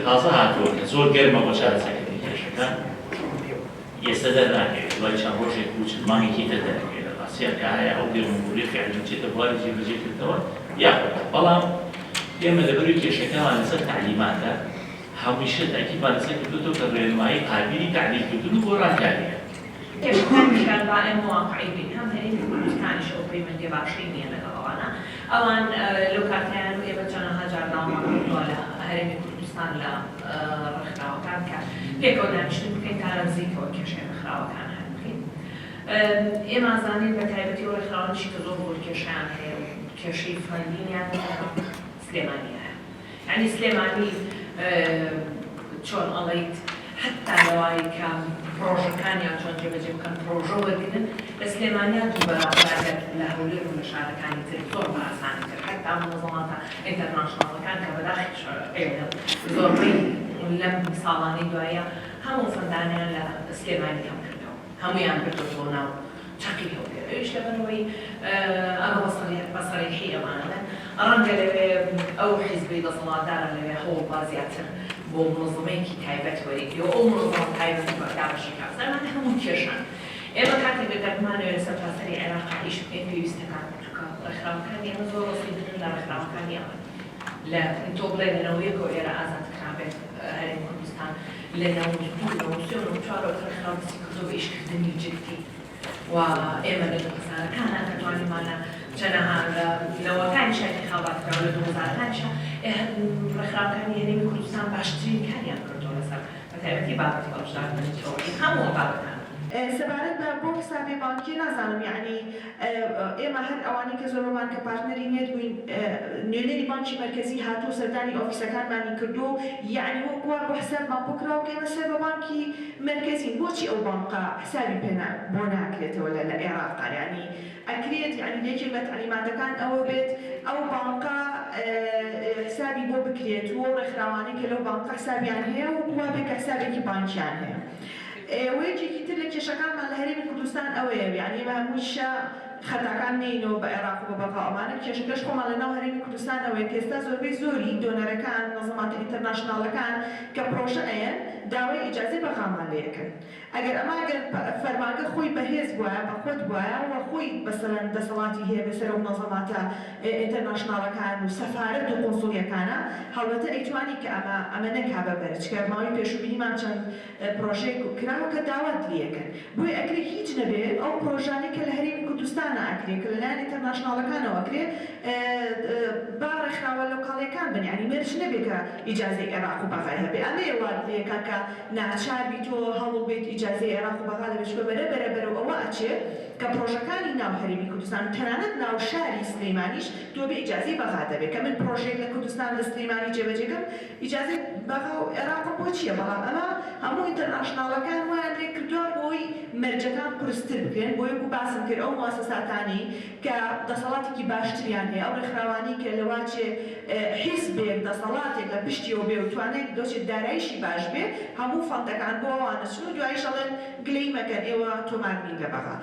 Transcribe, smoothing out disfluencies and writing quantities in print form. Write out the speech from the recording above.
تازە هاتووە کە زۆر گەرمە بۆ چارەسەرکردنی کێشەکە ئێستا دەرناکەوێت دوای چەند ڕۆژێک و چەند مانگێکی تر دەرەکەوێت لە ڕاستیە کە هەیە ئەو گەرمبوری فعلی بچێتە بواری جێبەجێکردنەوە یا بەڵام ئێمە لەبەروی کێشەکەمان لەسەر تعلیماتە هەمیشە تاکیدمان لەسەر کردووەوە کە ڕێنمایی قابلی تعلیمکردن و بۆ ڕاهکاریە. کێشەکان با ئێمە واقعی بین هەم هەرێمی کوردستانیش ئەو پەیوەندی باشەی نییە لەگەڵەوانە ئەوان لەو کاتیان و ئێمە چەندەها جار داوام کردووە لە هەرێمی کوردستان لە ڕێکخراوەکان کە پێکەوە دانیشتن بکەین تا نزیکەوە کێشەی ڕێکخراوەکان هەن بکەین. ئێمە ئازانین بە تایبەتی و ڕێکخراوانیشی کە زۆر زۆر کێشەیان هەیە و کێشەی فەنییان سلێمانی هەیە. یعنی سلێمانی چۆن ئەڵێیت حتا لەوایی کە پرۆژەکانیان چۆن جێبەجێ بکەن پرۆژە وەرگرن لە سلێمانیان دوو بەراورد لە هەولێر و لە شارەکانی تر زۆر بەئاسانیتر حتا مۆزەڵاتە ئینتەرناشناڵەکان کە بەداخل زۆربەی لەم ساڵانەی دوایە هەموو فەندانیان لە سلێمانی هەم کردەوە هەمویان کردووە ناو چاقی هەولێر ئەویش لەبەرەوەی ئەمە بەسەریحی ئەمانەدەن ڕەنگە لەوێ ئەو حیزبی دەسەڵاتدارە لەوێ هەوڵ زیاتر بۆ منظمەیەکی تایبەت وەرگری و ئەو منظمە تایبەتی بەکارەشی کارزانان هەموو کێشان ئێمە کاتێک دەگەڕمانەوێت لەسەر پاسەری عێراقا ئیش بکەین پێویستەکان بچووکە ڕێکخراوەکانی ئێمە زۆر ڕەسیدترن لە ڕێکخراوەکانی ئەمە لە تۆ بڵێ لەنەوەیەکەوە ئێرە ئازادکرابێت هەرێمی کوردستان لە نەوەی ڕێکخراو دەستی کردووە بە ئیشکردنی جدی و ئێمە لە دەستانەکانە دەتوانیمانە چەنەها لەوەکانی شایەتی خاڵاتکراوە لە 2000کانیشە ڕێکخراوەکانی هەرێمی کوردستان باشترین کاریان کردووە لەسەر بەتایبەتی بابەتی هەڵبژاردنەوەی هەموو بابەتان. سەبارەت بە بۆ حسابی بانکی نازانم یعنی ئێمە هەر ئەوانی کە زۆرمان کە پارتنەری نێت بووین نوێنەری بانکی مرکزی هاتوو سەردانی ئۆفیسەکانمانی کردو یعنی وەکووە بۆ حسابمان بۆ کراوە کە ئێمە سەر بە بانکی مرکزی بۆچی ئەو بانقا حسابی پێ بۆ ناکرێتەوە لە عێراقا یعنی ئەکرێت یعنی یەکێک لە تعلیماتەکان ئەوە بێت ئەو بانقا حسابی بۆ بکرێت و ڕێکخراوانی کە لەو بانقا حسابیان هەیە و وا بێت کە حسابێکی بانکیان هەیە. وەیەکێکی تر لە کێشەکانمان لە هەرێمی کوردستان ئەوەیە یعنی ئێمە هەمووشە خەتاکان نینەوە بە عێراق و بە بەغا ئەمانە کێشەکەش خۆمان لەناو هەرێمی کوردستانەوەی کە ئێستا زۆربەی زۆری دۆنەرەکان نەزەماتە ئینتەرناشناڵەکان کە پرۆژە ئەیەن داوای ئیجازەی بەغامان لێ یەکەن. ئەگەر ئەمە ئەگەر فەرمانگە خۆی بەهێز بووە بە خۆت بووە و خۆی بەسەرەن دەسەڵاتی هەیە بەسەر ئەو نەزەماتە ئینتەرناشناڵەکان و سەفارەت و قۆنسوڵیەکانە هەڵبەتە ئەیتوانی کە ئەمە نەکا بەبەرە چکە ماوەی پێشوبینیمان چەند پرۆژەیەک کراوە کە داوات لێ یەکەن بۆیە ئەکرێ هیچ نەبێت ئەو پرۆژانەی کە لە هەرێمی کوردستانە ئەکرێ کە لەلایەن ئینتەرناشناڵەکانەوە ئەکرێ با ڕێکخراوە لۆکاڵیەکان بن یعنی مێرج نەبێت کە ئیجازەی عێراق و بەغای هەبێ ئەمە وارد لێ یەکا کە ناچار بیتۆ هەوڵ بێت ئیجازەی عێراق و بەغا لەبێت بەرەبەرەوە ئەوە ئەچێ کە پرۆژەکانی ناو هەرێمی کوردستان تەنانەت ناو شاری سلەیمانیش تۆ بە ئیجازەی بەغا دەبێت کە من پرۆژێک لە کوردستان لە سلەیمانی جێبەجێکەم ئیجازەی بەغا و عێراق بۆ چییە بەڵام ئەمە هەموو ئینتەرناشناڵەکان وایان لێ کردووە بۆی مەرجەکان قورستر بکەن بۆ یەک و باسم کرد ئەو مواسساتانی کە دەسەڵاتێکی باشتریان هەیە ئەو ڕێکخراوانی کە لەواچێ حیزبێک دەسەڵاتێک لە پشتیەوە بێ و توانێت دۆچێت دارایشی باش بێ هەموو فەندەکان بۆ ئەوانە چون و دواییش ئەڵێن گلەی مەکەن ئێوە تۆماربین لە بەغا